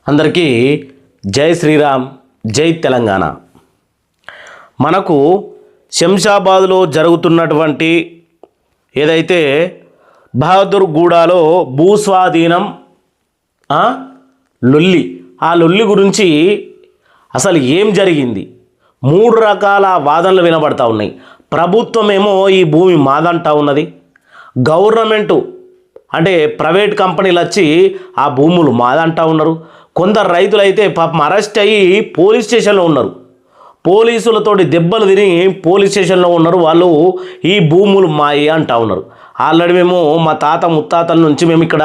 అందరికీ జై శ్రీరామ్, జై తెలంగాణ. మనకు శంషాబాద్లో జరుగుతున్నటువంటి ఏదైతే బహదూర్గూడలో భూస్వాధీనం లొల్లి, ఆ లొల్లి గురించి అసలు ఏం జరిగింది? 3 రకాల వాదనలు వినబడతా ఉన్నాయి. ప్రభుత్వమేమో ఈ భూమి మాదంటా ఉన్నది, గవర్నమెంటు అంటే ప్రైవేట్ కంపెనీలు వచ్చి ఆ భూములు మాదంటా ఉన్నారు. కొందరు రైతులు అయితే పాపం అరెస్ట్ అయ్యి పోలీస్ స్టేషన్లో ఉన్నారు, పోలీసులతోటి దెబ్బలు తిని పోలీస్ స్టేషన్లో ఉన్నారు. వాళ్ళు ఈ భూములు మాయి అంటా ఉన్నారు. ఆల్రెడీ మేము మా తాత ముత్తాతల నుంచి మేము ఇక్కడ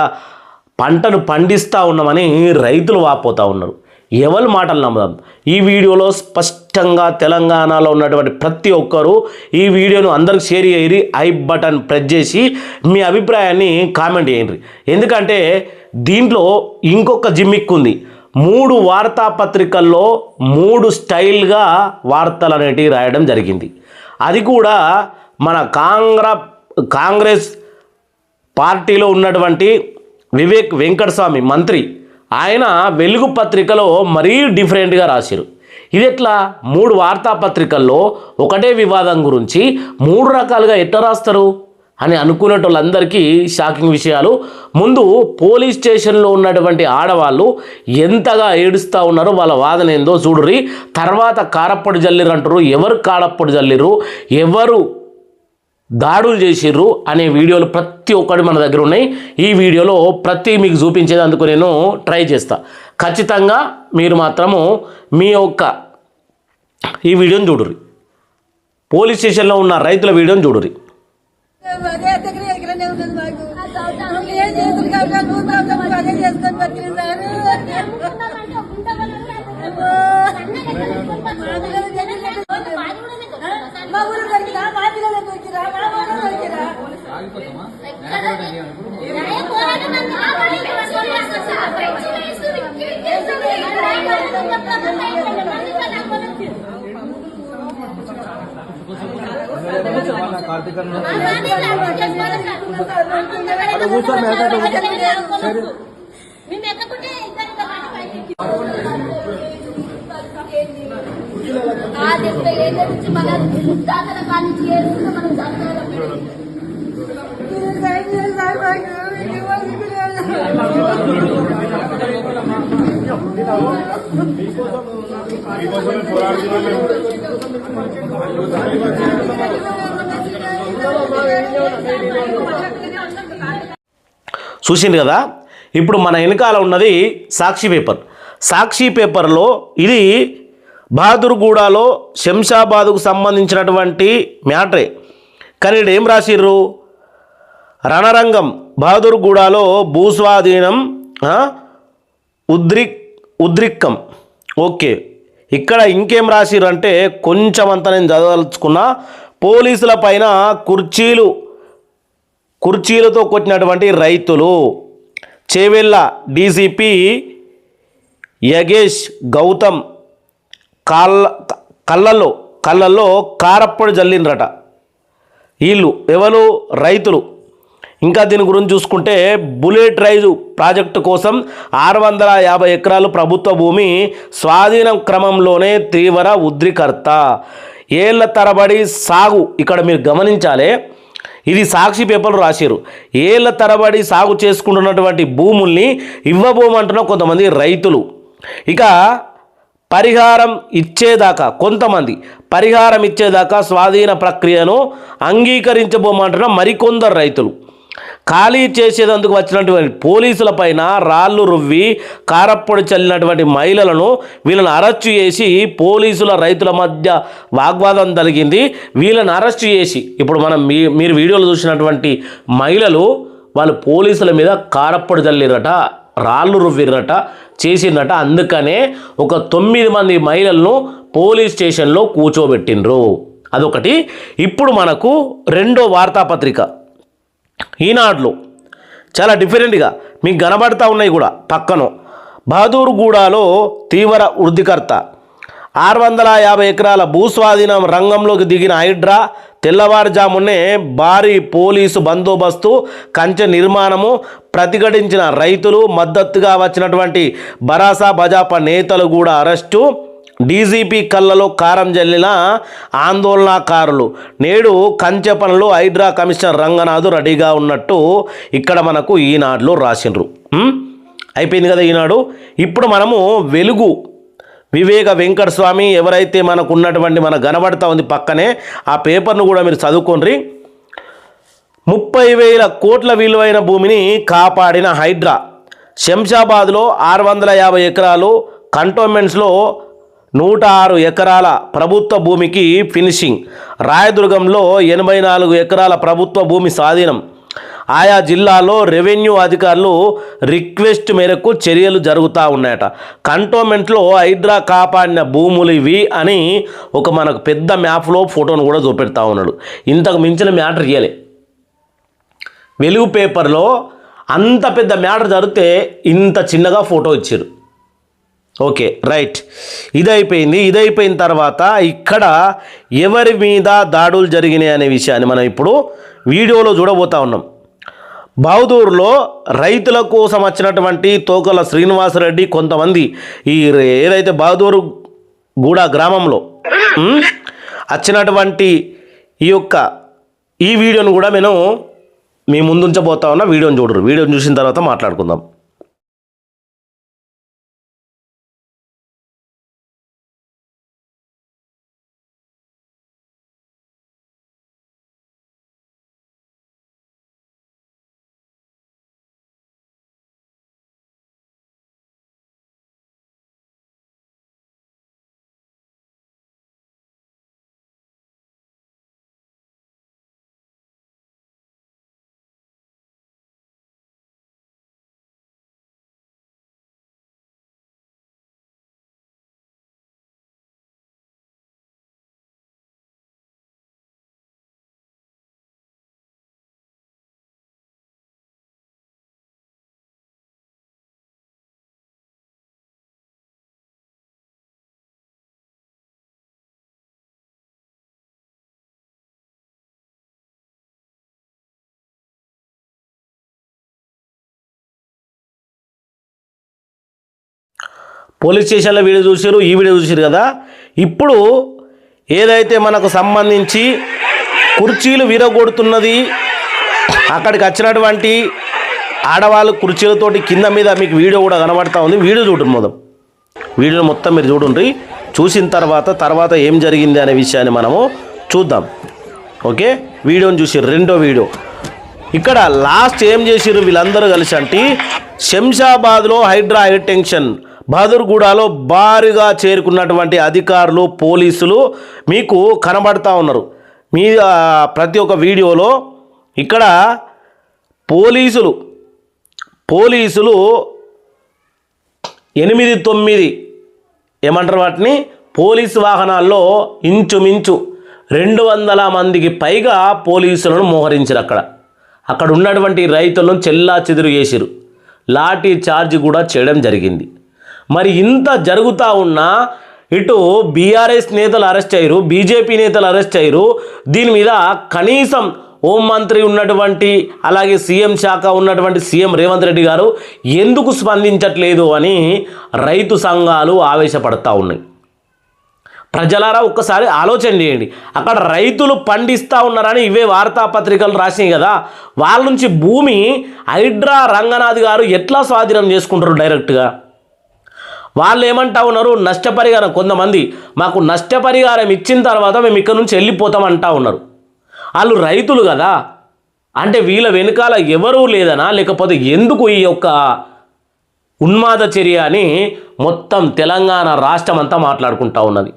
పంటను పండిస్తూ ఉన్నామని రైతులు వాపోతూ ఉన్నారు. ఎవరి మాటలు నమ్మదాం? ఈ వీడియోలో స్పష్టంగా తెలంగాణలో ఉన్నటువంటి ప్రతి ఒక్కరూ ఈ వీడియోను అందరికి షేర్ చేయరి, ఐ బటన్ ప్రెస్ చేసి మీ అభిప్రాయాన్ని కామెంట్ చేయండి. ఎందుకంటే దీంట్లో ఇంకొక జిమ్మిక్ ఉంది. 3 వార్తాపత్రికల్లో 3 స్టైల్గా వార్తలు అనేటివి రాయడం జరిగింది. అది కూడా మన కాంగ్రెస్ పార్టీలో ఉన్నటువంటి వివేక్ వెంకటస్వామి మంత్రి, ఆయన వెలుగు పత్రికలో మరీ డిఫరెంట్గా రాశారు. ఇది ఎట్లా? 3 వార్తాపత్రికల్లో ఒకటే వివాదం గురించి 3 రకాలుగా ఎట్లా రాస్తారు అని అనుకునేటోళ్ళందరికీ షాకింగ్ విషయాలు. ముందు పోలీస్ స్టేషన్లో ఉన్నటువంటి ఆడవాళ్ళు ఎంతగా ఏడుస్తూ ఉన్నారో వాళ్ళ వాదన ఏందో చూడుర్రి. తర్వాత కారప్పొడి జల్లిరు అంటారు. ఎవరు కారప్పొడి జల్లిరు, ఎవరు దాడులు చేసిర్రు అనే వీడియోలు ప్రతి ఒక్కటి మన దగ్గర ఉన్నాయి. ఈ వీడియోలో ప్రతి మీకు చూపించేందుకు నేను ట్రై చేస్తా. ఖచ్చితంగా మీరు మాత్రము మీ యొక్క ఈ వీడియోని చూడుర్రి. పోలీస్ స్టేషన్లో ఉన్న రైతుల వీడియోని చూడుర్రి. చూసింది కదా. ఇప్పుడు మన వెనకాల ఉన్నది సాక్షి పేపర్. సాక్షి పేపర్లో ఇది బహదూర్గూడలో శంషాబాద్కు సంబంధించినటువంటి మ్యాటరే. కానీ ఇక్కడ ఏం రాసిర్రు? రణరంగం బహదూర్గూడలో భూస్వాధీనం ఉద్రిక్కం. ఓకే, ఇక్కడ ఇంకేం రాసిర్రు అంటే కొంచెం అంతా నేను చదవదలుచుకున్నా. పోలీసుల పైన కుర్చీలతో కొట్టినటువంటి రైతులు. చేవెళ్ళ డీసీపీ యగేష్ గౌతమ్ కళ్ళల్లో కారప్పొడి జల్లిండ్రట. వీళ్ళు ఎవరు? రైతులు. ఇంకా దీని గురించి చూసుకుంటే బుల్లెట్ రైలు ప్రాజెక్టు కోసం 650 ఎకరాలు ప్రభుత్వ భూమి స్వాధీనం క్రమంలోనే తీవ్ర ఉద్రిక్తత. ఏళ్ల తరబడి సాగు, ఇక్కడ మీరు గమనించాలి, ఇది సాక్షి పేపర్లు రాశారు. ఏళ్ల తరబడి సాగు చేసుకుంటున్నటువంటి భూముల్ని ఇవ్వబోమంటున్న కొంతమంది రైతులు. ఇక కొంతమంది పరిహారం ఇచ్చేదాకా స్వాధీన ప్రక్రియను అంగీకరించబోమంటున్న మరికొందరు రైతులు. ఖాళీ చేసేందుకు వచ్చినటువంటి పోలీసుల పైన రాళ్ళు రువ్వి కారప్పొడి చల్లినటువంటి మహిళలను వీళ్ళని అరెస్టు చేసి పోలీసుల రైతుల మధ్య వాగ్వాదం జరిగింది. వీళ్ళని అరెస్టు చేసి ఇప్పుడు మీరు వీడియోలో చూసినటువంటి మహిళలు వాళ్ళు పోలీసుల మీద కారప్పొడి చల్లిరట, రాళ్ళు రువ్విరట, చేసిందట. అందుకనే ఒక 9 మంది మహిళలను పోలీస్ స్టేషన్లో కూర్చోబెట్టిండ్రు. అదొకటి. ఇప్పుడు మనకు రెండో వార్తాపత్రిక ఈనాడులో చాలా డిఫరెంట్గా మీకు కనబడతా ఉన్నాయి కూడా పక్కన. బహదూర్గూడలో తీవ్ర ఉద్రిక్తత. 650 ఎకరాల భూస్వాధీనం రంగంలోకి దిగిన హైడ్రా తెల్లవారుజామునే భారీ పోలీసు బందోబస్తు, కంచె నిర్మాణము, ప్రతిఘటించిన రైతులు, మద్దతుగా వచ్చినటువంటి భరాసా భాజపా నేతలు కూడా అరెస్టు, డీజీపీ కళ్ళలో కారం జల్లిన ఆందోళనకారులు, నేడు కంచె పనులు హైడ్రా కమిషనర్ రంగనాథ్ రెడీగా ఉన్నట్టు ఇక్కడ మనకు ఈనాడులో రాసిండ్రు. అయిపోయింది కదా ఈనాడు. ఇప్పుడు మనము వెలుగు వివేక వెంకటస్వామి ఎవరైతే మనకు ఉన్నటువంటి మనకు కనబడతా ఉంది పక్కనే, ఆ పేపర్ను కూడా మీరు చదువుకోండి. 30,000 కోట్ల విలువైన భూమిని కాపాడిన హైడ్రా, శంషాబాద్లో 650 ఎకరాలు, కంటోన్మెంట్స్లో 106 ఎకరాల ప్రభుత్వ భూమికి ఫినిషింగ్, రాయదుర్గంలో 84 ఎకరాల ప్రభుత్వ భూమి స్వాధీనం, ఆయా జిల్లాలో రెవెన్యూ అధికారులు రిక్వెస్ట్ మేరకు చర్యలు జరుగుతూ ఉన్నాయట. కంటోన్మెంట్లో హైడ్రా కాపాడిన భూములు ఇవి అని ఒక మనకు పెద్ద మ్యాప్లో ఫోటోను కూడా చూపెడతా ఉన్నాడు. ఇంతకు మించిన మ్యాటర్ ఇయ్యలే. వెలుగు పేపర్లో అంత పెద్ద మ్యాటర్ జరిగితే ఇంత చిన్నగా ఫోటో ఇచ్చారు. ఓకే రైట్, ఇదైపోయింది. ఇదైపోయిన తర్వాత ఇక్కడ ఎవరి మీద దాడులు జరిగినాయి అనే విషయాన్ని మనం ఇప్పుడు వీడియోలో చూడబోతా ఉన్నాం. బహదూర్లో రైతుల కోసం వచ్చినటువంటి తోకల శ్రీనివాసరెడ్డి కొంతమంది ఈ ఏదైతే బహదూర్ గూడ గ్రామంలో వచ్చినటువంటి ఈ వీడియోను కూడా నేను మీ ముందుంచబోతా ఉన్నా. వీడియోని చూడరు. వీడియోని చూసిన తర్వాత మాట్లాడుకుందాం. పోలీస్ స్టేషన్లో వీడియో చూసారు, ఈ వీడియో చూసారు కదా. ఇప్పుడు ఏదైతే మనకు సంబంధించి కుర్చీలు విరగొడుతున్నది, అక్కడికి వచ్చినటువంటి ఆడవాళ్ళు కుర్చీలతోటి కింద మీద మీకు వీడియో కూడా కనబడతా ఉంది. వీడియో చూడండి, వీడియో మొత్తం మీరు చూడండి. చూసిన తర్వాత ఏం జరిగింది అనే విషయాన్ని మనము చూద్దాం. ఓకే, వీడియోని చూసి రెండో వీడియో ఇక్కడ లాస్ట్ ఏం చేసిర్రు వీళ్ళందరూ కలిసి అంటే శంషాబాద్లో హైడ్రా హైటెన్షన్ బహదూర్గూడలో భారీగా చేరుకున్నటువంటి అధికారులు, పోలీసులు మీకు కనబడతా ఉన్నారు. మీ ప్రతి ఒక్క వీడియోలో ఇక్కడ పోలీసులు 8-9 ఏమంటారు వాటిని పోలీసు వాహనాల్లో ఇంచుమించు 200 మందికి పైగా పోలీసులను మోహరించారు. అక్కడ ఉన్నటువంటి రైతులను చెల్లా చెదురు చేసిరు. లాఠీ చార్జ్ కూడా చేయడం జరిగింది. మరి ఇంత జరుగుతూ ఉన్నా ఇటు బీఆర్ఎస్ నేతలు అరెస్ట్ అయ్యారు, బీజేపీ నేతలు అరెస్ట్ అయ్యారు. దీని మీద కనీసం హోంమంత్రి ఉన్నటువంటి అలాగే సీఎం శాఖ ఉన్నటువంటి సీఎం రేవంత్ రెడ్డి గారు ఎందుకు స్పందించట్లేదు అని రైతు సంఘాలు ఆవేశపడతా ఉన్నాయి. ప్రజలారా ఒక్కసారి ఆలోచన చేయండి. అక్కడ రైతులు పండిస్తూ ఉన్నారని ఇవే వార్తాపత్రికలు రాసినాయి కదా, వాళ్ళ నుంచి భూమి హైడ్రా రంగనాథ్ గారు ఎట్లా స్వాధీనం చేసుకుంటారు డైరెక్ట్గా? వాళ్ళు ఏమంటా ఉన్నారు, నష్టపరిహారం, కొంతమంది మాకు నష్టపరిహారం ఇచ్చిన తర్వాత మేము ఇక్కడ నుంచి వెళ్ళిపోతామంటా ఉన్నారు. వాళ్ళు రైతులు కదా, అంటే వీళ్ళ వెనుకాల ఎవరూ లేదనా, లేకపోతే ఎందుకు ఈ యొక్క ఉన్మాద చర్య అని మొత్తం తెలంగాణ రాష్ట్రం అంతా మాట్లాడుకుంటా ఉన్నది.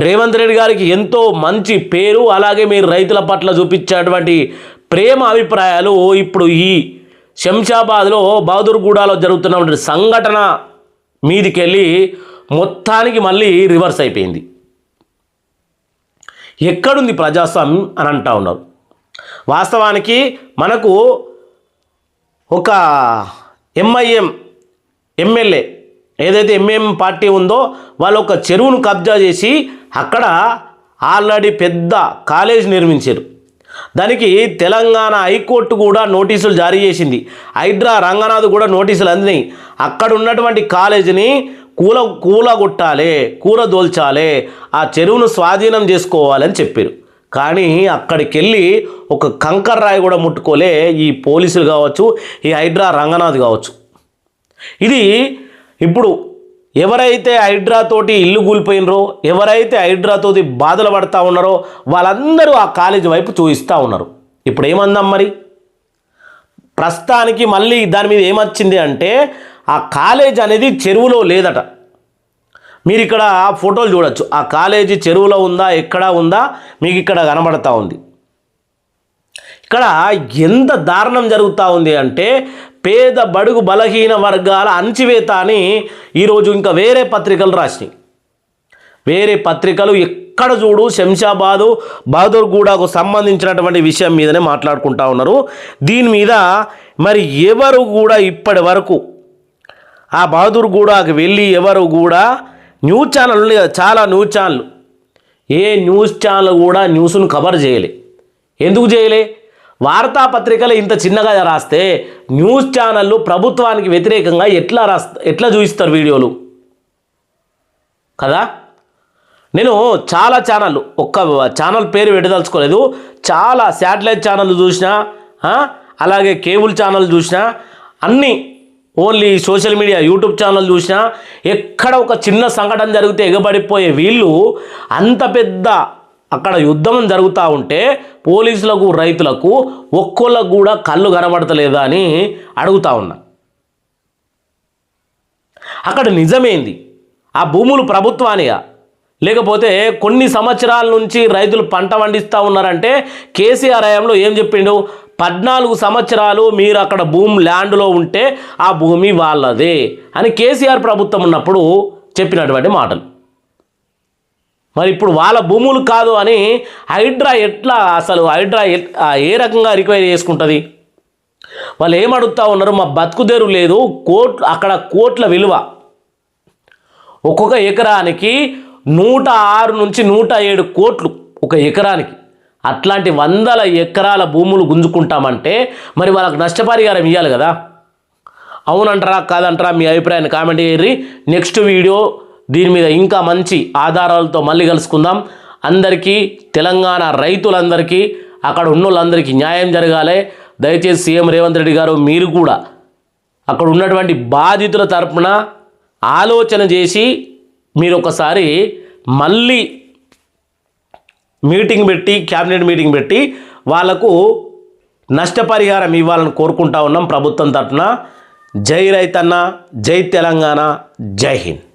రేవంత్ రెడ్డి గారికి ఎంతో మంచి పేరు, అలాగే మీరు రైతుల పట్ల చూపించేటువంటి ప్రేమ అభిప్రాయాలు ఇప్పుడు ఈ శంషాబాద్లో బహదూర్గూడలో జరుగుతున్నటువంటి సంఘటన మీదికెళ్ళి మొత్తానికి మళ్ళీ రివర్స్ అయిపోయింది. ఎక్కడుంది ప్రజాస్వామ్యం అని అంటా ఉన్నారు. వాస్తవానికి మనకు ఒక ఎంఐఎం ఎమ్మెల్యే ఏదైతే ఎంఐఎం పార్టీ ఉందో వాళ్ళు ఒక చెరువును కబ్జా చేసి అక్కడ ఆల్రెడీ పెద్ద కాలేజ్ నిర్మించారు. దానికి తెలంగాణ హైకోర్టు కూడా నోటీసులు జారీ చేసింది. హైడ్రా రంగనాథ్ కూడా నోటీసులు అందినాయి. అక్కడ ఉన్నటువంటి కాలేజీని కూలగొట్టాలి, కూలదోల్చాలి, ఆ చెరువును స్వాధీనం చేసుకోవాలని చెప్పారు. కానీ అక్కడికి వెళ్ళి ఒక కంకర్ రాయి కూడా ముట్టుకోలే ఈ పోలీసులు కావచ్చు, ఈ హైడ్రా రంగనాథ్ కావచ్చు. ఇది ఇప్పుడు ఎవరైతే హైడ్రాతోటి ఇల్లు కూలిపోయినరో, ఎవరైతే హైడ్రాతోటి బాధలు పడుతూ ఉన్నారో వాళ్ళందరూ ఆ కాలేజీ వైపు చూపిస్తూ ఉన్నారు. ఇప్పుడు ఏమందాం మరి? ప్రస్తుతానికి మళ్ళీ దాని మీద ఏమొచ్చింది అంటే ఆ కాలేజ్ అనేది చెరువులో లేదట. మీరు ఇక్కడ ఫోటోలు చూడొచ్చు. ఆ కాలేజీ చెరువులో ఉందా, ఎక్కడ ఉందా మీకు ఇక్కడ కనబడతా ఉంది. ఇక్కడ ఎంత దారుణం జరుగుతూ ఉంది అంటే పేద బడుగు బలహీన వర్గాల అణచివేత అని ఈరోజు ఇంకా వేరే పత్రికలు రాసినాయి. వేరే పత్రికలు ఎక్కడ చూడు శంషాబాదు బహదూర్గూడకు సంబంధించినటువంటి విషయం మీదనే మాట్లాడుకుంటా ఉన్నారు. దీని మీద మరి ఎవరు కూడా ఇప్పటి వరకు ఆ బహదూర్గూడకు వెళ్ళి ఎవరు కూడా న్యూస్ ఛానల్ ఉంది కదా, చాలా న్యూస్ ఛానల్, ఏ న్యూస్ ఛానల్ కూడా న్యూస్ను కవర్ చేయలే. ఎందుకు చేయలే? వార్తాపత్రికలు ఇంత చిన్నగా రాస్తే న్యూస్ ఛానళ్ళు ప్రభుత్వానికి వ్యతిరేకంగా ఎట్లా చూపిస్తారు వీడియోలు కదా. నేను చాలా ఛానళ్ళు, ఒక్క ఛానల్ పేరు పెట్టదలుచుకోలేదు, చాలా శాటిలైట్ ఛానల్ చూసినా, అలాగే కేబుల్ ఛానల్ చూసినా, అన్నీ only social media YouTube channel చూసినా ఎక్కడ ఒక చిన్న సంఘటన జరిగితే ఎగబడిపోయే వీళ్ళు అంత పెద్ద అక్కడ యుద్ధం జరుగుతూ ఉంటే పోలీసులకు రైతులకు ఒక్కోళ్ళకు కూడా కళ్ళు కనబడతలేదా అని అడుగుతా ఉన్నా. అక్కడ నిజమేంది? ఆ భూములు ప్రభుత్వానిగా, లేకపోతే కొన్ని సంవత్సరాల నుంచి రైతులు పంట పండిస్తూ ఉన్నారంటే కేసీఆర్ హయాంలో ఏం చెప్పిండు? 14 సంవత్సరాలు మీరు అక్కడ భూమి ల్యాండ్లో ఉంటే ఆ భూమి వాళ్ళదే అని కేసీఆర్ ప్రభుత్వం ఉన్నప్పుడు చెప్పినటువంటి మాటలు. మరి ఇప్పుడు వాళ్ళ భూములు కాదు అని హైడ్రా అసలు హైడ్రా ఏ రకంగా రిక్వైర్ చేసుకుంటుంది? వాళ్ళు ఏమడుగుతూ ఉన్నారు? మా బతుకుదేరు లేదు, అక్కడ కోట్ల విలువ, ఒక్కొక్క ఎకరానికి 106 నుంచి 107 కోట్లు ఒక ఎకరానికి. అట్లాంటి 100 ఎకరాల భూములు గుంజుకుంటామంటే మరి వాళ్ళకి నష్టపరిహారం ఇవ్వాలి కదా. అవునంటారా కాదంటారా? మీ అభిప్రాయాన్ని కామెంట్ చేయర్రి. నెక్స్ట్ వీడియో దీని మీద ఇంకా మంచి ఆధారాలతో మళ్ళీ కలుసుకుందాం. అందరికీ, తెలంగాణ రైతులందరికీ, అక్కడ ఉన్నోళ్ళందరికీ న్యాయం జరగాలి. దయచేసి సీఎం రేవంత్ రెడ్డి గారు మీరు కూడా అక్కడ ఉన్నటువంటి బాధితుల తరపున ఆలోచన చేసి మీరు ఒకసారి మళ్ళీ మీటింగ్ పెట్టి, క్యాబినెట్ మీటింగ్ పెట్టి వాళ్లకు నష్టపరిహారం ఇవ్వాలని కోరుకుంటా ఉన్నాం ప్రభుత్వం తరపున. జై రైతన్న, జై తెలంగాణ, జై హింద్.